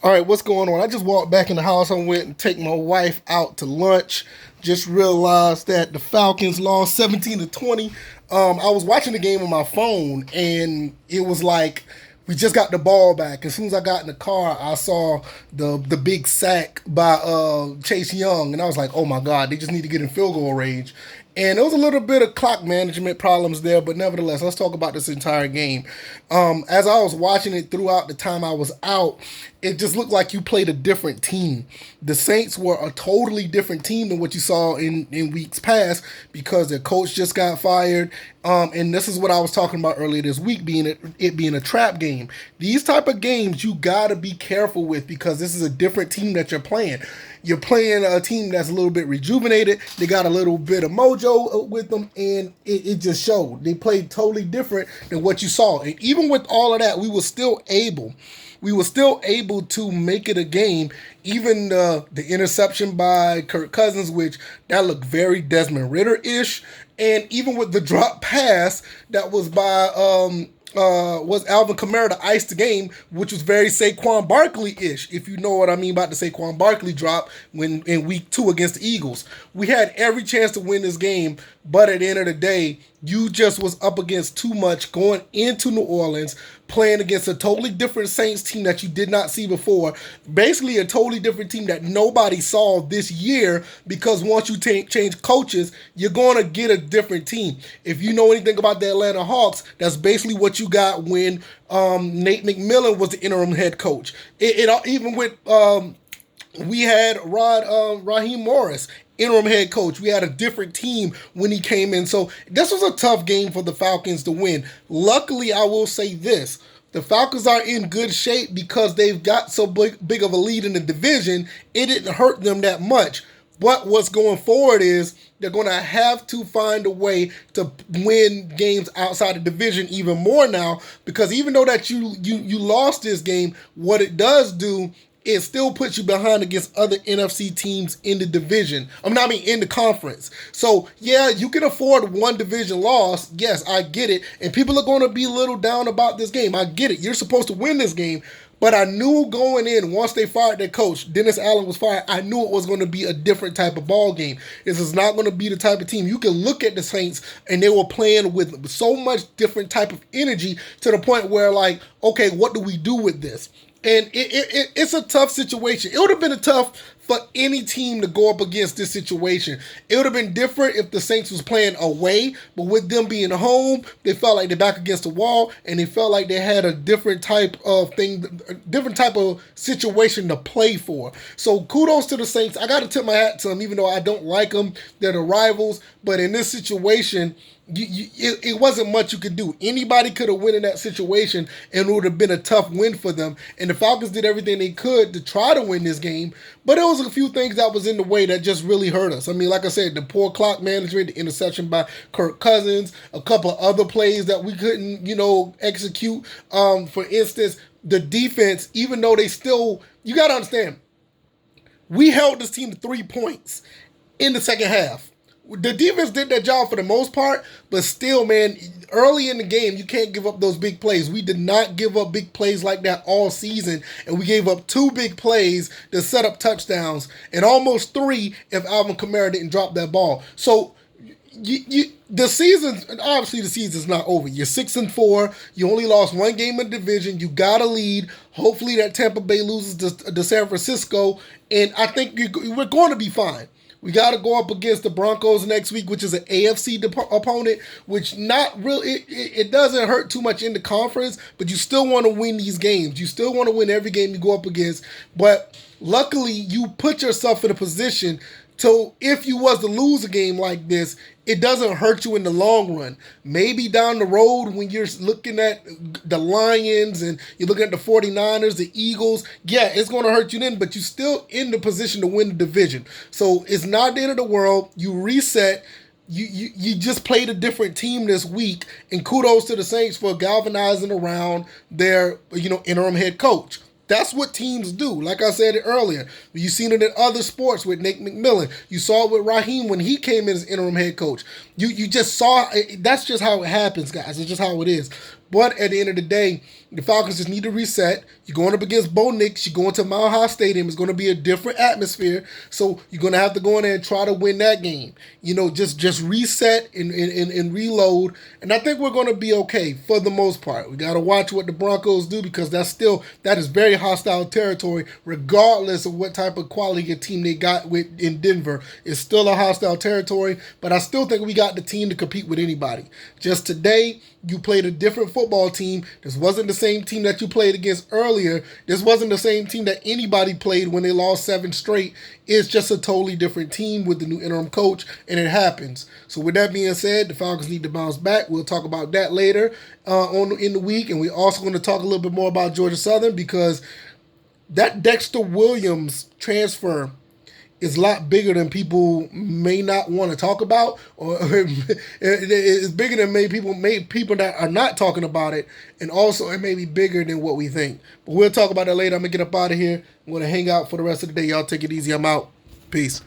All right, what's going on? I just walked back in the house. I went and take my wife out to lunch. Just realized that the Falcons lost 17-20. I was watching the game on my phone, and it was like we just got the ball back. As soon as I got in the car, I saw the big sack by Chase Young, and I was like, oh my God, they just need to get in field goal range. And there was a little bit of clock management problems there, but nevertheless, let's talk about this entire game. As I was watching it throughout the time I was out, it just looked like you played a different team. The Saints were a totally different team than what you saw in weeks past because their coach just got fired. And this is what I was talking about earlier this week, it being a trap game. These type of games you gotta be careful with because this is a different team that you're playing. You're playing a team that's a little bit rejuvenated. They got a little bit of mojo with them, and it just showed. They played totally different than what you saw. And even with all of that, we were still able to make it a game. Even the interception by Kirk Cousins, which that looked very Desmond Ritter-ish. And even with the drop pass that was by was Alvin Kamara to ice the game, which was very Saquon Barkley-ish, if you know what I mean about the Saquon Barkley drop when in week 2 against the Eagles. We had every chance to win this game, but at the end of the day, you just was up against too much going into New Orleans, playing against a totally different Saints team that you did not see before. Basically a totally different team that nobody saw this year because once you change coaches, you're going to get a different team. If you know anything about the Atlanta Hawks, that's basically what you got when Nate McMillan was the interim head coach. Even with we had Raheem Morris, interim head coach. We had a different team when he came in. So this was a tough game for the Falcons to win. Luckily, I will say this. The Falcons are in good shape because they've got so big of a lead in the division. It didn't hurt them that much. But what's going forward is they're going to have to find a way to win games outside the division even more now, because even though that you lost this game, what it does do, it still puts you behind against other NFC teams in the division. In the conference. So, yeah, you can afford one division loss. Yes, I get it. And people are going to be a little down about this game. I get it. You're supposed to win this game. But I knew going in, once they fired their coach, Dennis Allen was fired, I knew it was going to be a different type of ball game. This is not going to be the type of team. You can look at the Saints, and they were playing with so much different type of energy to the point where, like, okay, what do we do with this? And it's a tough situation. It would have been tough for any team to go up against this situation. It would have been different if the Saints was playing away, but with them being home, they felt like they're back against the wall, and they felt like they had a different type of situation to play for. So kudos to the Saints. I got to tip my hat to them, even though I don't like them. They're the rivals, but in this situation, it wasn't much you could do. Anybody could have won in that situation, and it would have been a tough win for them. And the Falcons did everything they could to try to win this game, but there was a few things that was in the way that just really hurt us. I mean, like I said, the poor clock management, the interception by Kirk Cousins, a couple of other plays that we couldn't, execute. For instance, the defense, even though you got to understand, we held this team to 3 points in the second half. The defense did their job for the most part, but still, man, early in the game, you can't give up those big plays. We did not give up big plays like that all season, and we gave up 2 big plays to set up touchdowns, and almost 3 if Alvin Kamara didn't drop that ball. So, the season's not over. You're 6-4. You only lost 1 game in the division. You got to lead. Hopefully that Tampa Bay loses to San Francisco, and I think we're going to be fine. We got to go up against the Broncos next week, which is an AFC opponent, which not really, it doesn't hurt too much in the conference, but you still want to win these games. You still want to win every game you go up against. But luckily, you put yourself in a position so if you was to lose a game like this, it doesn't hurt you in the long run. Maybe down the road when you're looking at the Lions and you're looking at the 49ers, the Eagles, yeah, it's going to hurt you then, but you're still in the position to win the division. So it's not the end of the world. You reset. You just played a different team this week, and kudos to the Saints for galvanizing around their interim head coach. That's what teams do. Like I said earlier, you've seen it in other sports with Nate McMillan. You saw it with Raheem when he came in as interim head coach. You just saw, that's just how it happens, guys. It's just how it is. But at the end of the day, the Falcons just need to reset. You're going up against Bo Nix. You're going to Mile High Stadium. It's going to be a different atmosphere. So you're going to have to go in there and try to win that game. Just reset and reload. And I think we're going to be okay for the most part. We got to watch what the Broncos do, because that is very hostile territory, regardless of what type of quality of team they got in Denver. It's still a hostile territory, but I still think we got the team to compete with anybody. Just today, you played a different football team. This wasn't the same team that you played against earlier. This wasn't the same team that anybody played when they lost 7 straight. It's just a totally different team with the new interim coach, and it happens. So with that being said, the Falcons need to bounce back. We'll talk about that later in the week, and we're also going to talk a little bit more about Georgia Southern, because that Dexter Williams transfer is a lot bigger than people may not want to talk about, or it's bigger than people that are not talking about it, and also it may be bigger than what we think. But we'll talk about that later. I'm going to get up out of here. I'm going to hang out for the rest of the day. Y'all take it easy. I'm out. Peace.